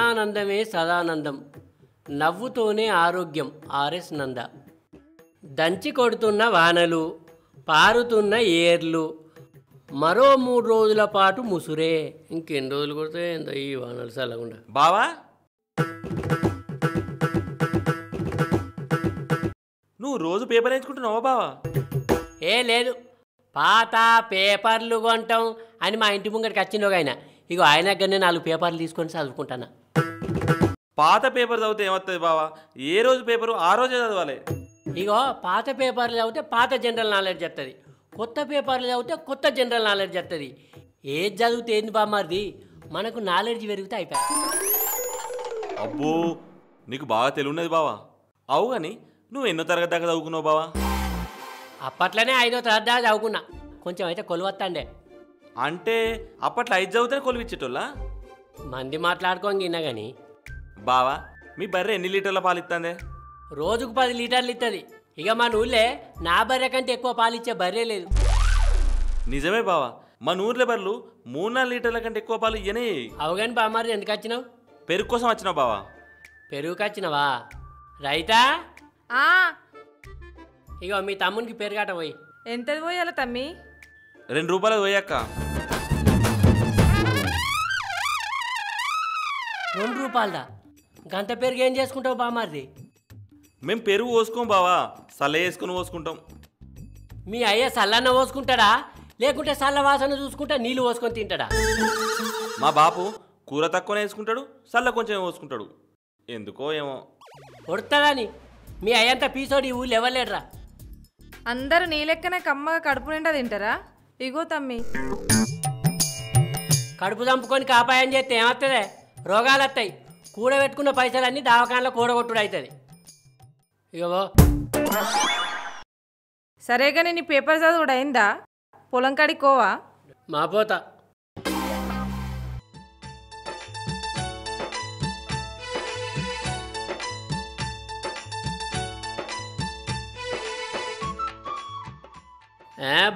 ధనానందమే సదానందం, నవ్వుతోనే ఆరోగ్యం. ఆర్ఎస్ నంద. దంచి కొడుతున్న వానలు, పారుతున్న ఏర్లు, మరో 3 రోజుల పాటు ముసురే. ఇంకెన్ని రోజులు కొడితే ఎంత ఈ వానలు చల్లకుండా. బావా నువ్వు రోజు పేపర్ వేయించుకుంటున్నావా బావా? లేదు, పాత పేపర్లు కొంటాం అని మా ఇంటి ముంగడికి వచ్చిండు ఆయన. ఇగో ఆయన దగ్గరనే 4 పేపర్లు తీసుకొని చదువుకుంటాను. పాత పేపర్ చదివితే ఏమవుతుంది బావా? ఏ రోజు పేపరు ఆ రోజే చదవాలి. ఇగో పాత పేపర్లు చదివితే పాత జనరల్ నాలెడ్జ్ వస్తుంది, కొత్త పేపర్లు చదివితే కొత్త జనరల్ నాలెడ్జ్ వస్తుంది. ఏది చదివితే ఏంది బామ్మది, మనకు నాలెడ్జ్ పెరిగితే అయిపోయి. అబ్బో, నీకు బాగా తెలియన్నది బావా. అవు కానీ నువ్వు ఎన్నో తరగతి దాకా చదువుకున్నావు బావా? అప్పట్లోనే 5వ తరగతి దాకా చదువుకున్నా, కొంచెం అయితే కొలువత్తండే. అంటే అప్పట్లో 5 చదివితే కొలువిచ్చేటోళ్ళ? మంది మాట్లాడుకోని తిన్నా కానీ. బావా మీ బర్రె ఎన్ని లీటర్ల పాలు ఇస్తుందే? రోజుకు 10 లీటర్లు ఇస్తుంది. ఇక మన ఊళ్ళే నా బర్రె కంటే ఎక్కువ పాలిచ్చే బర్రే లేదు. నిజమే బావా, మన ఊర్లో బర్రెలు 3-4 లీటర్ల కంటే ఎక్కువ పాలు ఇయ్యనే. అవుగాని బామ్మారి ఎందుకు వచ్చినావు? పెరుగు కోసం వచ్చినావు బావా. పెరుగుకి వచ్చినవా? రైతా ఇగో మీ తమ్మునికి పెరుగాట పోయి. ఎంతది పోయాల తమ్మి? 2 రూపాయలు పోయాక. 2 రూపాయలదా? గంట పెరుగు ఏం చేసుకుంటావు బామ్మారిది? మేము పెరుగు పోసుకోం బావా, సల్ల వేసుకొని పోసుకుంటాం. మీ అయ్య సల్లన్న పోసుకుంటాడా, లేకుంటే సల్ల వాసన చూసుకుంటా నీళ్ళు పోసుకొని తింటాడా? మా బాపు కూర తక్కువనే వేసుకుంటాడు, సల్ల కొంచెం పోసుకుంటాడు. ఎందుకో ఏమో. కొడతాడని మీ అయ్యంతా పీసోడు ఈ ఊళ్ళు ఎవరులేడరా. అందరూ నీ లెక్కనే కమ్మగా కడుపు నిండా తింటారా? ఇగో తమ్మి, కడుపు చంపుకొని కాపాయం చేస్తే ఏమవుతుంది? రోగాలు వస్తాయి. కూడబెట్టుకున్న పైసలన్నీ దవాఖానలో కూడగొట్టుడు అవుతుంది. ఇగో సరేగాని నీ పేపర్ చదువుడు అయిందా? పొలం కాడికి కోవా? మా పోతా.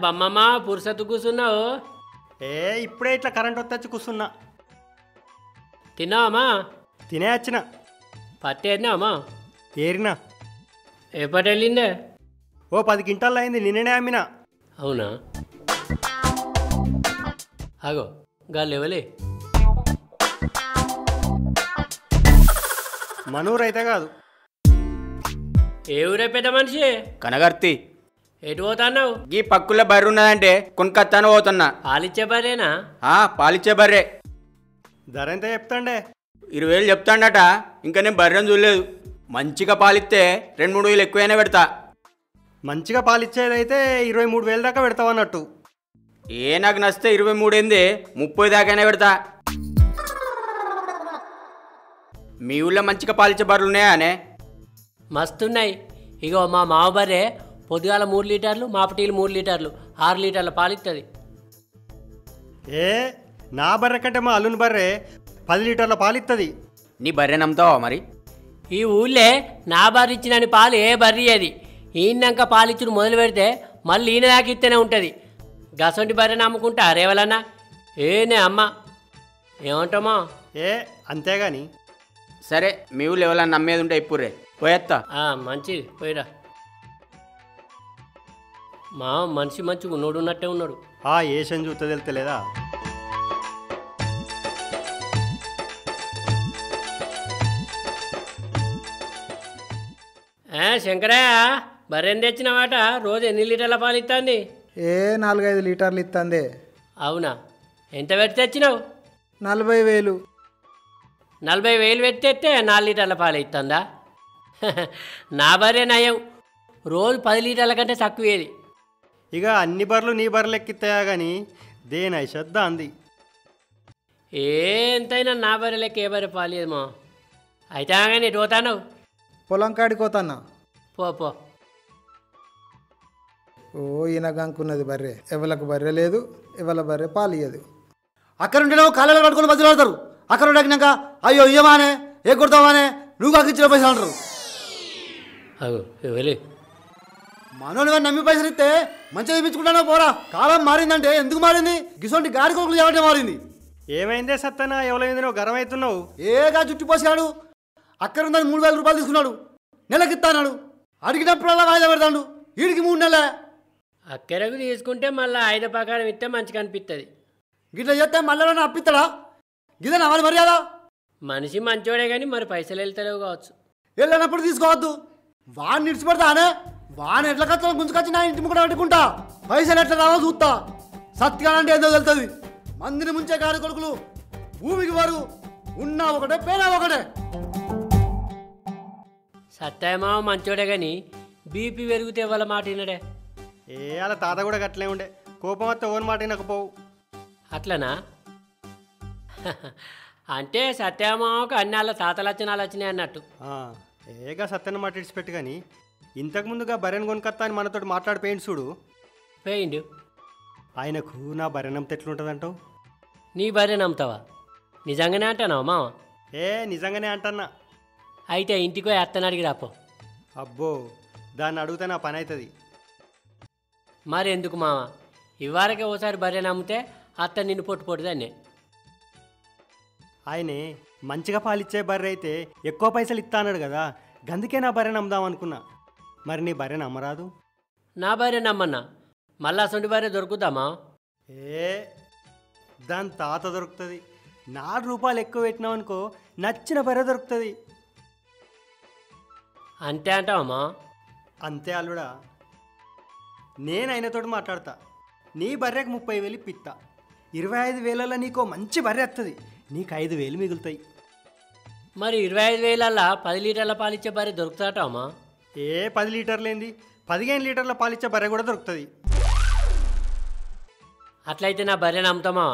బమ్మమ్మ పురుసత్తు కూర్చున్నావు? ఇప్పుడే ఇట్లా కరెంట్ వచ్చి కూర్చున్నా. తిన్నావమ్మా? తినే వచ్చిన. పత్తి ఏరినావమ్మా? ఏరినా. ఎప్పటి వెళ్ళిందే? 10 క్వింటాలు అయింది, నిన్ననే అమ్మినా. అవునా? అగో గాలి ఎవలే? మనూరు అయితే కాదు. ఏ ఊరే పెద్ద మనిషి? కనగర్తి. ఎటు పోతాన్నావు? ఈ పక్కుల బర్రె ఉన్నదంటే కొనుక్కొత్తాను పోతున్నా. పాలిచ్చే బర్రేనా? పాలిచ్చే బర్రె. ధర ఎంత చెప్తాండే? 20,000 చెప్తాడట. ఇంకా నేను బర్రెను చూడలేదు. మంచిగా పాలిస్తే 2-3 వేలు ఎక్కువైనా పెడతా. మంచిగా పాలిచ్చేదైతే 23,000 దాకా పెడతావన్నట్టు. నాకు నచ్చితే 23 ఏంది, 30 దాకైనా పెడతా. మీ ఊళ్ళో మంచిగా పాలిచ్చే బర్రెలు ఉన్నాయా అనే? మస్తున్నాయి. ఇగో మా మావ బర్రె పొద్దుగాల 3 లీటర్లు, మాపటీలు 3 లీటర్లు, 6 లీటర్ల పాలిస్తుంది. నా బర్రె కంటే మా అల్లుని బర్రె 10 లీటర్ల పాలిస్తుంది. నీ బర్రె నమ్ముతావా మరి? ఈ ఊళ్ళే నా బర్రె ఇచ్చినని పాలు ఏ బర్రీ అది. ఈయనాక పాలిచ్చుడు మొదలు పెడితే మళ్ళీ ఈయన దాకా ఇస్తేనే ఉంటుంది. గసంటి బర్రె నమ్ముకుంటా రేవలన్నా? ఏనే అమ్మ, ఏమంటామా? అంతేగాని. సరే, మీ ఊళ్ళో ఎవరన్నా నమ్మేది ఉంటే ఇప్పుడే పోయేస్తా. మంచిది, పోయిరా. మా మనిషి మంచిగా ఉన్నట్టే ఉన్నాడు. ఏషని చూస్తే తెలుస్తలేదా? శంకరయ్య, బర్రెం తెచ్చినవాట రోజు ఎన్ని లీటర్ల పాలు ఇస్తుంది? 4-5 లీటర్లు ఇస్తుంది. అవునా? ఎంత పెట్టి తెచ్చినావు? 40,000. 40,000 పెట్టి తెస్తే 4 లీటర్ల పాలు ఇస్తుందా? నా బర్రె నయం, రోజు 10 లీటర్ల కంటే తక్కువేది. ఇక అన్ని బర్రెలు నీ బర్రెలు ఎక్కిస్తాయా కానీ దేని శ్రద్ధ అంది. ఎంతైనా నా బర్రె లెక్క ఏ బర్రె పాలేదమ్మా. అయితే కానీ ఎటు పోతాను? పొలం కాడికి పోతాన్నా. పో. ఈయన గంకున్నది బర్రె, ఎవరికి బర్రె లేదు, ఎవరి బర్రె పాలు ఇయ్యదు. అక్కడ ఉంటే కాళ్ళలో పట్టుకొని మధ్యలో ఆడతారు. అక్కడ ఉండకినాక అయ్యో ఇయ్యమానే, ఏ కొడతావానే, నువ్వు కాకి ఇచ్చిన పైసలు అంటారు. మనోళ్ళు నమ్మి పైసలు ఇస్తే మంచిగా ఇప్పించుకుంటానో పోరా. కాలం మారిందంటే ఎందుకు మారింది? గిసొంటి గాడి కొడుకులు ఎవరంటే మారింది. ఏమైందే సత్తనా ఎవరైంది నువ్వు గరం అవుతున్నావు? ఏగా చుట్టిపోసాడు. అక్కడ ఉందని 3,000 రూపాయలు తీసుకున్నాడు. నెలకిస్తాడు. అడిగినప్పుడల్లా వాయిదా పెడతాడు. వీడికి 3 నెలలే. అక్కరకు తీసుకుంటే మళ్ళీ 5 ప్రకారం ఇస్తే మంచిగా అనిపిస్తుంది. గిట్లా చేస్తే మళ్ళీ అప్పిస్తాడా? గిదేనా వాడి మర్యాద? మనిషి మంచోడే కానీ మరి పైసలు వెళ్తలేవు కావచ్చు. వెళ్ళినప్పుడు తీసుకోవద్దు. వాడిని నిడిచిపెడతానే. వాడిని ఎట్లా కచ్చా గుంజుకొచ్చి నా ఇంటి ముక్కడ పెట్టుకుంటా. పైసలు ఎట్లా రావో చూస్తా. సత్యాలంటే ఏదో తెలుస్తుంది. మందిని ముంచే కారు కొడుకులు భూమికి వారు ఉన్నా ఒకటే పేనా ఒకటే. సత్యమావ మంచోడే కానీ బీపీ పెరిగితే వాళ్ళ మాట వినడే. అలా తాత కూడా గట్లే ఉండే. కోపం వస్తే ఓన్ మాట వినకపోవు. అట్లనా? అంటే సత్యమావకు అన్ని వాళ్ళ తాతలు వచ్చినాయి అన్నట్టు. ఏగా సత్యన్న మాట ఇడిచిపెట్టు కానీ ఇంతకుముందుగా బర్రెను కొనుకొత్తా అని మనతో మాట్లాడిపోయింది చూడు. పోయిండు. ఆయనకు నా బర్రె నమ్మితే ఎట్లుంటుందంటావు? నీ భార్య నమ్ముతావా? నిజంగానే అంటానావు మావ? నిజంగానే అంటన్నా. అయితే ఇంటికి పోయి అత్తని అడిగి రాపో. అబ్బో దాన్ని అడిగితే నా పని అవుతుంది. మరి ఎందుకు మావ? ఇవ్వరకే ఓసారి భార్య నమ్మితే అత్త నిన్ను పొట్టుదాన్నే. ఆయనే మంచిగా పాలిచ్చే బర్రె అయితే ఎక్కువ పైసలు ఇస్తా అన్నాడు కదా. గందుకే నా బర్రె నమ్ముదాం అనుకున్నా. మరి నీ బర్రె నమ్మరాదు? నా భార్య నమ్మన్నా మళ్ళా అసొంటి భార్య దొరుకుతామా? దాని తాత దొరుకుతుంది. 4 రూపాయలు ఎక్కువ పెట్టినావు అనుకో నచ్చిన బర్రె దొరుకుతుంది. అంతే అంటావమ్మా? అంతే అల్లుడా. నేను ఆయనతోటి మాట్లాడతా. నీ బర్రెకు 30,000 ఇప్పిస్తా. 25,000 నీకో మంచి బర్రె వస్తుంది. నీకు 5,000 మిగులుతాయి. మరి 25,000 10 లీటర్ల పాలిచ్చే భార్య దొరుకుతాటమ్మా? 10 లీటర్లేంది 15 లీటర్ల పాలిచ్చే బర్రె కూడా దొరుకుతుంది. అట్లయితే నా భార్య నమ్ముతామా?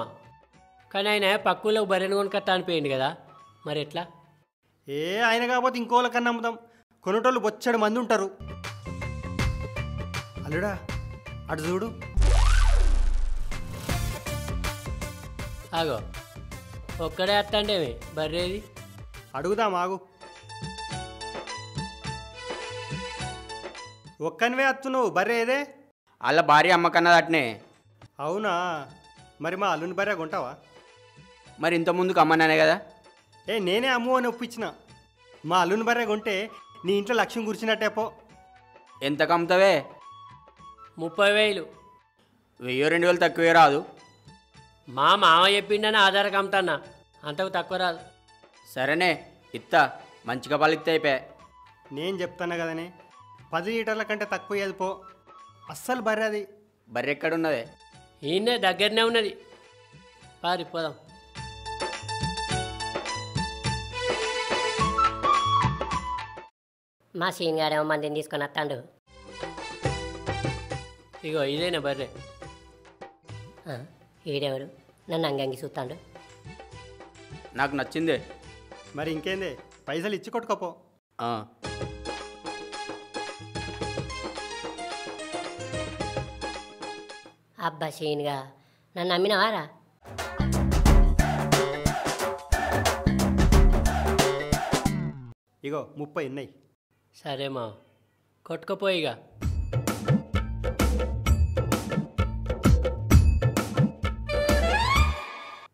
కానీ ఆయన పక్కులో బర్రెను కొనుక్కొత్తా అనిపోయింది కదా, మరి ఎట్లా? ఆయన కాకపోతే ఇంకోళ్ళకన్నా నమ్ముతాం. కొనుటోళ్ళు బొచ్చడు మంది ఉంటారు. అల్లుడా అటు చూడు. ఆగో ఒక్కడే అత్తండేమి బర్రేది? అడుగుదాం ఆగు. ఒక్కనివే అత్తున్నావు. బర్రె ఏదే? వాళ్ళ భార్య అమ్మకన్నది అట్నే. అవునా? మరి మా అల్లుని బర్రె కొంటావా? మరి ఇంత ముందుకు అమ్మన్నానే కదా. నేనే అమ్ము అని ఒప్పించిన. మా అల్లుని బర్రె కొంటే నీ ఇంట్లో లక్ష్యం కూర్చున్నట్టే పో. ఎంతకు అమ్ముతావే? 30,000. 1,000-2,000 తక్కువే రాదు. మా మామ చెప్పిండని ఆధారకు అమ్ముతాన్నా, అంతకు తక్కువ రాదు. సరేనే ఇత్తా. మంచిగా పాలిత్తే అయిపోయా. నేను చెప్తాను కదనే 10 లీటర్ల కంటే తక్కువ అది పో. అస్సలు బర్రె అది. బర్రె ఎక్కడున్నదే? ఈయనే దగ్గరనే ఉన్నది. పారి పోదాం. మా సీనియర్ మందిని తీసుకొని వస్తాడు. ఇగో ఇదేనా బర్రె? ఈడెవడు నన్ను అంగంగి చూస్తాడు? నాకు నచ్చిందే. మరి ఇంకేందే పైసలు ఇచ్చి కొట్టుకోపో. అబ్బా సీన్గా నన్ను నమ్మినవారా? ఇగో 30 ఉన్నాయి. సరే మా కొట్టుకుపోయిగా.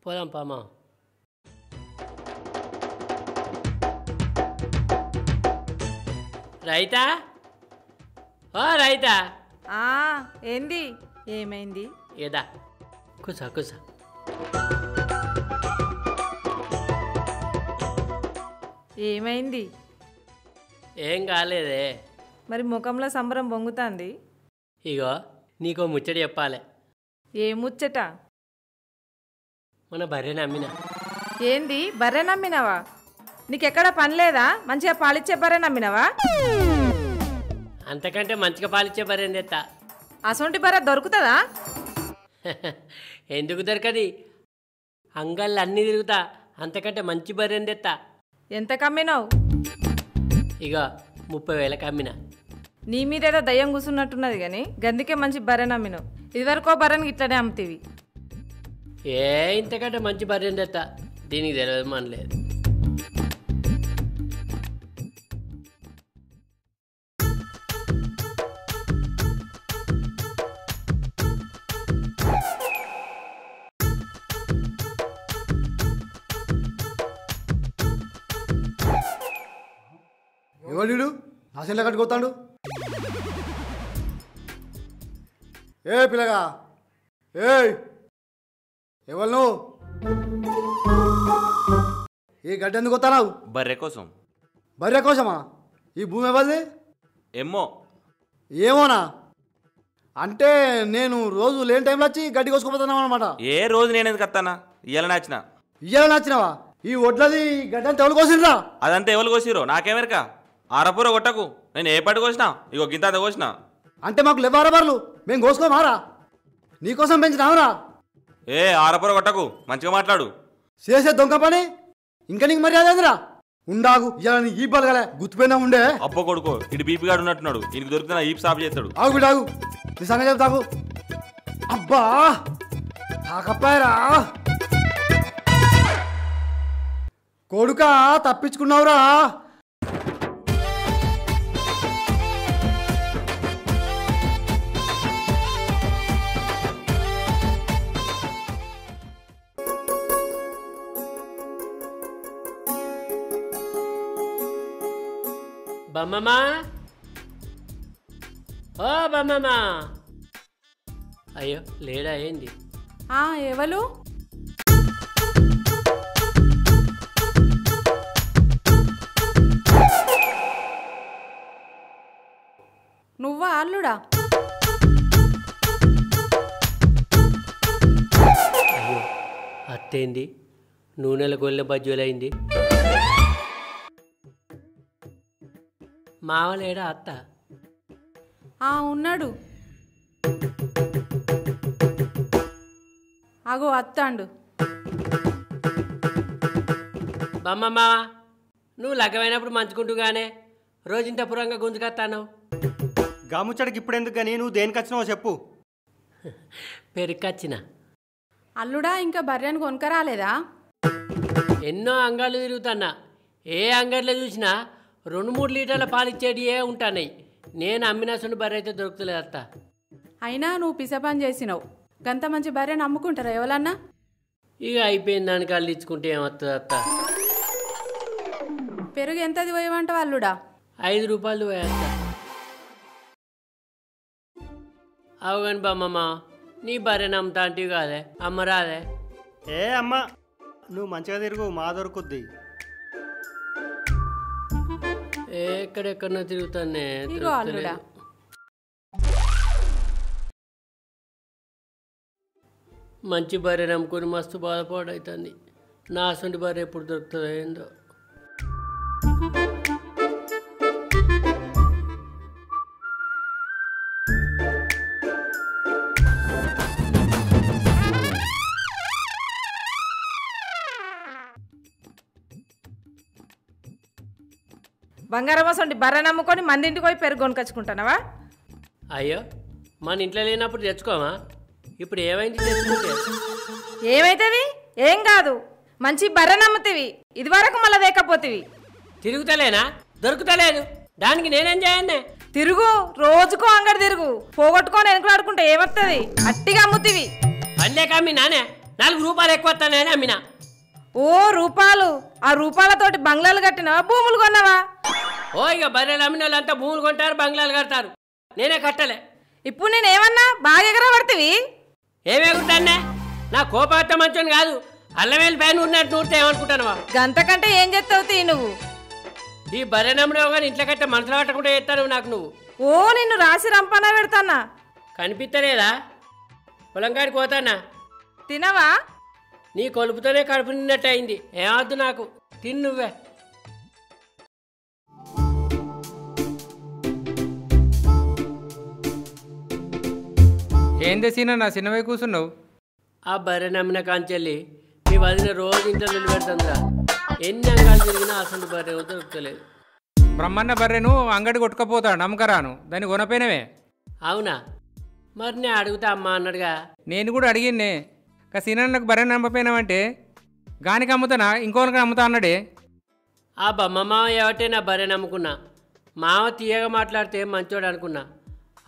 పోదాం పామా. రైతా ఓ రైతా. ఏంది? ఏమైంది? ఏదా కూసా కూసా. ఏమైంది? ఏం కాలేదే. మరి ముఖంలో సంబరం పొంగుతాంది. ఇగో నీకో ముచ్చట చెప్పాలి. ఏ ముచ్చట? మన బర్రె నమ్మిన. ఏంది బర్రె నమ్మినవా? నీకెక్కడ పని లేదా? మంచిగా పాలిచ్చే బర్రె నమ్మినవా? అంతకంటే మంచిగా పాలిచ్చే బర్రెని తెత్తా. అసొంటి బర్రె దొరుకుతుందా? ఎందుకు దొరకది? అంగళ్ళు అన్నీ తిరుగుతా. అంతకంటే మంచి బర్రెని తెత్తా. ఎంత కమ్మినావు? ఇక 30,000 అమ్మిన. నీ మీదేదో దయ్యం కూర్చున్నట్టున్నది కానీ గందుకే మంచి బర్రె నమ్మినావు. ఇదివరకో బర్రెని ఇట్లనే అమ్ముతీవి. ఇంతకంటే మంచి బర్రెని తెత్తా. దీనికి తెలియదు మనలేదు. ఎవడు నా సెల్ల కట్టుకొస్తాడు? ఏ పిల్లగా, ఏయ్ ఎవరు నువ్వు? ఈ గడ్డ ఎందుకు వస్తావు? బర్రె కోసం. బర్రె కోసమా? ఈ భూమి ఎవరిది? ఏమో. ఏమోనా? అంటే నేను రోజు లేని టైంలో వచ్చి గడ్డి కోసుకుపోతున్నావు అనమాట. ఏ రోజు నేను ఎందుకు వస్తానా? ఇయ్యాల నచ్చిన. ఇయ్యాల నచ్చినావా? ఈ ఒడ్లది గడ్డ అంతా ఎవరు కోసిండ్రా? అదంతా ఎవరు కోసిరో నాకేమెరక. ఆరపూర కొట్టకు. నేను ఏ పట్టు కోసినా? ఇగో గింత అంత కోసిన. అంటే మాకు లేవారా బర్లు, మేము కోసుకోమారా? నీకోసం పెంచినావురా? ఏ ఆరపూర కొట్టకు, మంచిగా మాట్లాడు. చేసే దొంగ పని ఇంకా నీకు మర్యాద ఏందిరా? ఉండాగు, ఇలా నీ ఈ బలగలే గుర్తుపోయినా ఉండే. అబ్బో కొడుకో, ఇటు బీపీ గాడు ఉన్నట్టున్నాడు. ఈయనకి దొరికితే నా ఈపు సాపు చేస్తాడు. ఆగు బిడాగు, నీ సంగతి చెప్తాకు. అబ్బా తాకప్పాయరా కొడుకా, తప్పించుకున్నావురా. బమ్మమ్మా, ఓ బమ్మమ్మా. అయ్యో లేడా ఏంది? ఎవరు? నువ్వా అల్లుడా? అయ్యో అత్తేంది? నూనెల గొల్లె బజ్జులైంది. మావలేడా అత్త? ఉన్నాడు. అగో అత్తాండు. బమ్మమ్మా, నువ్వు లగ్గమైనప్పుడు మంచుకుంటూగానే రోజంత పురంగా గుంజుకొస్తాను. గాముచ్చడికి ఇప్పుడు ఎందుకు కానీ నువ్వు దేనికి వచ్చినావో చెప్పు. పెరికొచ్చిన. అల్లుడా, ఇంకా బర్రెను కొనుక్కరాలేదా? ఎన్నో అంగాలు తిరుగుతున్నా. ఏ అంగడిలో చూసినా 2-3 లీటర్ల పాలిచ్చేటియే ఉంటున్నాయి. నేను అమ్మినసుని బర్రె అయితే దొరుకుతలేదు అత్త. అయినా నువ్వు పిసపని చేసినావు. గంత మంచి బర్రెను అమ్ముకుంటారా ఎవరన్నా? ఇక అయిపోయిన దానికి అల్లు ఇచ్చుకుంటే ఏమవుతుంది అత్త? పెరుగు ఎంతది పోయమంటావు అల్లుడా? 5 రూపాయలు పోయేస్తా. అవుగాని బామ్మమ్మ, నీ బర్రెని అమ్ముతా అంటివి కాదే, అమ్మరాదే? ఏ అమ్మ, నువ్వు మంచిగా తిరుగు, మా దొరుకుద్ది. ఎక్కడెక్కడో తిరుగుతానే. ఇగో అల్లుడా. మంచి బర్రె నమ్ముకొని మస్తు బాధపడవుతుంది. నా అసంటి బర్రె ఎప్పుడు దొరుకుతుందో ఏందో. బంగారం వసండి బర్రె నమ్ముకొని మంది ఇంటికి పోయి పెరుగు కొనుకొచ్చుకుంటున్నావా? అయ్యో, మన ఇంట్లో లేనప్పుడు తెచ్చుకోమా? ఇప్పుడు ఏమైంది తెచ్చుకుంటే? ఏమైతుంది? ఏం కాదు, మంచి బర్రె నమ్ముతీవి. ఇది వరకు మళ్ళీ వేకపోతీవి. తిరుగుతలేనా? దొరుకుతలేదు. దానికి నేనేం చేయండి? తిరుగు, రోజుకో అంగడి తిరుగు. పోగొట్టుకొని వెనుకలాడుకుంటే ఏమవుతుంది? అట్టిగా అమ్ముతీవి. పల్లెక అమ్మినానే, 4 రూపాయలు ఎక్కువ వస్తానని అమ్మినా. ఓ రూపాయలు? ఆ రూపాయలతోటి బంగ్లాలు కట్టినావా, భూములు కొన్నావా? ఓ ఇక బర్రెలు అమ్మిన వాళ్ళంతా భూములు కొంటారు, బంగ్లాలు కడతారు. నేనే కట్టలే. ఇప్పుడు నేనేమన్నా బాగా ఎగరబడుతుంది? ఏమేగుంటానే? నా కోపత్త మంచోని కాదు. అల్లమేలు పైన ఉన్నట్టు నూరితే ఏమనుకుంటానువా? గంతకంటే ఏం చేస్తావు నువ్వు? ఈ బర్రె నమ్మినావు కానీ ఇంట్లో కట్టే మనసులో కట్టకుండా చేస్తాను నాకు నువ్వు. ఓ నిన్ను రాసి రంపన పెడతానా? కనిపిస్తలేదా? పొలంగాడికి పోతానా? తినవా? నీ కొలుపుతోనే కడుపు నిన్నట్టు అయింది. ఏమద్దు నాకు, తిను నువ్వే. ఏందే సీన నా చిన్నవై కూర్చున్నావు? ఆ బర్రె నమ్మిన కాంచెల్లి మీ వదిన రోజు ఇంట్లో నిలబెడుతుందిరా. ఎన్ని అంగాలు తిరిగినా అసలు బర్రె దొరుకుతలేదు. బ్రహ్మన్న బర్రెను అంగడి కొట్టుకపోతాడు, నమ్మకరాను. దాన్ని కొనపోయినవే. అవునా? మరి నేను అడుగుతా అమ్మా అన్నాడుగా. నేను కూడా అడిగిన్నే. సీనన్నకు బర్రెను నమ్మపోయినావంటే గానికి అమ్ముతానా ఇంకోనికి అమ్ముతా అన్నాడే. ఆ బొమ్మ మామ ఏవటే నా బర్రె నమ్ముకున్నా. మామ తీయగా మాట్లాడితే మంచోడు అనుకున్నా.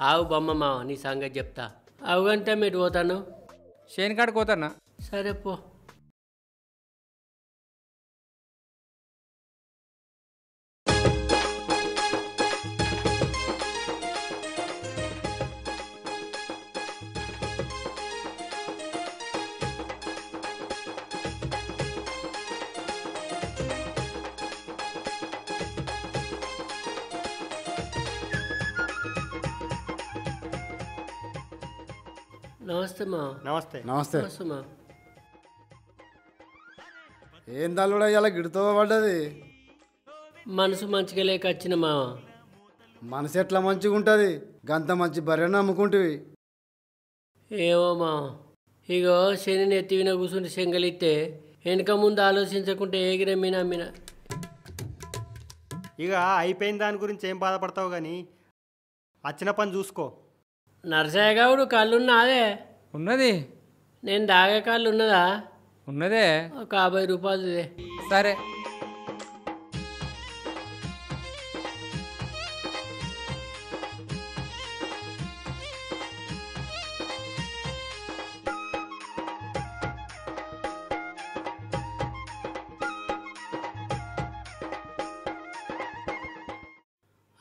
ఆవు బొమ్మ మామ, నీ సంగతి చెప్తా. అవుగంటే మీరు పోతాను. శేనికాడికి పోతానా? సరే పో. నమస్తే మా. నమస్తే. నమస్తే. నమస్తే మా. ఏం దాల్లుడా ఇలా గిడుతో పడ్డది? మనసు మంచిగా లేక వచ్చిన మా. మనసు ఎట్లా మంచిగా ఉంటుంది? గంత మంచి బర్రెను అమ్ముకుంటువి. ఏమో మా, ఇగో శని ఎత్తివిన కూర్చుంటే శంగలిస్తే వెనక ముందు ఆలోచించకుంటే ఏగిరమ్మినా అమ్మినా. ఇక అయిపోయిన దాని గురించి ఏం బాధపడతావు కానీ వచ్చిన పని చూసుకో. నరసయ్య గౌడు కళ్ళున్నా అదే ఉన్నది. నేను దాగే కాళ్ళు ఉన్నదా? ఉన్నదే. ఒక 50 రూపాయలు. సరే.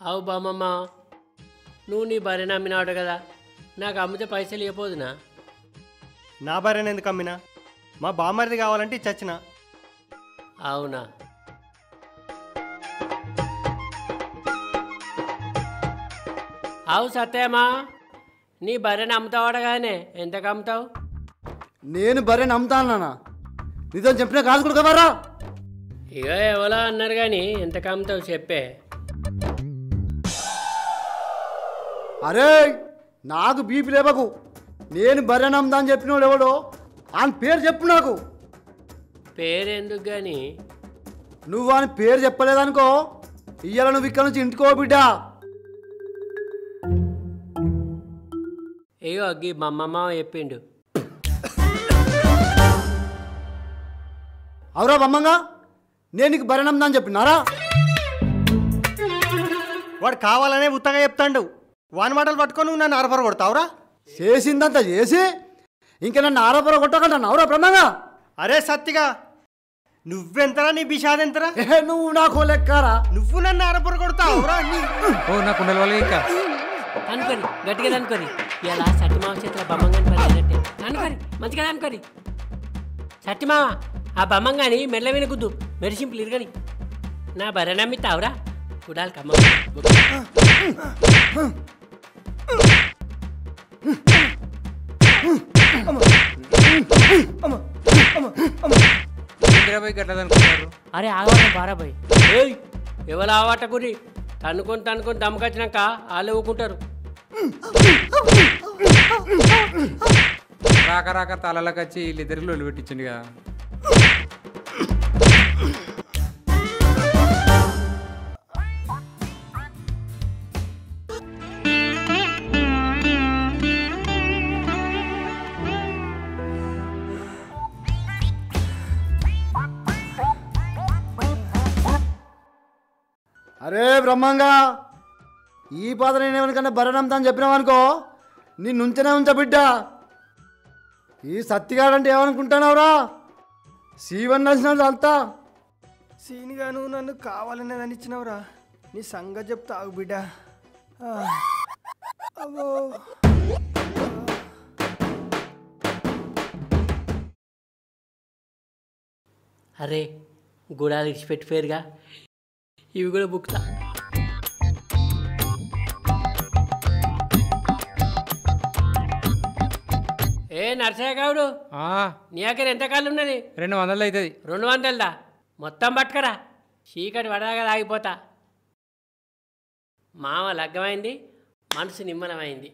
అవు బామ్మమ్మ, నువ్వు నీ భార్యను అమ్మినాడు కదా, నాకు అమ్మితే పైసలు ఇవ్వపోదునా? నా భార్యను ఎందుకు అమ్మినా? మా బామ్మరిది కావాలంటే చచ్చిన. అవునా? అవు సత్యమా, నీ భార్యను అమ్ముతావాడగానే ఎంతకు అమ్ముతావు? నేను బర్రెని అమ్ముతానా? నీతో చెప్పినా కాదు కూడా కదరా. ఇక ఎవరో అన్నారు కానీ ఎంతకు అమ్ముతావు చెప్పే. అరే నాకు బీపీ లేవకు. నేను బర్రెని అమ్ముతా అని చెప్పినోడు ఎవడో ఆయన పేరు చెప్పు నాకు. పేరెందుకు కానీ? నువ్వు ఆయన పేరు చెప్పలేదనుకో, ఇయ్యాల నువ్వు ఇక్కడ నుంచి ఇంటికో బిడ్డ. అయ్యో అగ్గి మా అమ్మమ్మ చెప్పిండు. అవురా బమ్మంగా, నేను నీకు బర్రెని అమ్ముతా అని చెప్పినారా? వాడు కావాలనే ఉత్తగా చెప్తాడు. వాని మాటలు పట్టుకొని నువ్వు నన్ను అరపర కొడతావురా? చేసిందంతా చేసి ఇంకా నన్ను ఆరోపణ కొట్టకంటాను. అవురా బ్రహ్మంగా? అరే సత్తిగా, నువ్వెంతరా, నీ బిషాదెంతరా? నువ్వు నాకు లెక్కారా? నువ్వు నన్ను అరపర కొడతావురా? ఓ నా కుండల వల్ల ఇంకా అనుకోని గట్టిగా అనుకోని ఇలా సత్యమావ చేతిలో బొమ్మంగాని పని అయినట్టే అనుకోని మంచిగా అనుకోని. సత్యమావ, ఆ బొమ్మంగాని మెల్ల వినకుద్దు, మెరిసింపులు ఇరుగని. నా బర్రె నమ్మితావురా? చూడాలి కమ్మ. గట్లదనుకుంటారు. అరే ఆవాట బారాబాయ్, ఏయ్ ఎవరు ఆవాట గురి తన్నుకొని దమ్మకొచ్చినాక వాళ్ళు ఊకుంటారు. రాక రాక తలలకు వచ్చి వీళ్ళిద్దరికి లొల్లి పెట్టించండి కదా. అరే బ్రహ్మంగా, ఈ పాత్ర నేను ఎవరికన్నా బర్రెనమ్ముతా అని చెప్పినావు అనుకో, నిన్ను ఉంచనే ఉంచ బిడ్డ. ఈ సత్తిగాడంటే ఏమనుకుంటున్నావురా? సీవన్ నచ్చినాడు అంతా. సీనిగా నువ్వు నన్ను కావాలనే నన్నిచ్చినవురా. నీ సంగతి చెప్తావు బిడ్డ. అబ్బో. అరే గుడాలు ఇచ్చిపెట్టిపోయారుగా, ఇవి కూడా బుక్తా. ఏ నరసయ్య గౌడు, నీ దగ్గర ఎంత కాళ్ళు ఉన్నది? 200 అవుతుంది. 200దా? మొత్తం పట్టుకరా, చీకటి పడగా ఆగిపోతా. మామ లగ్గమైంది, మనసు నిమ్మలమైంది.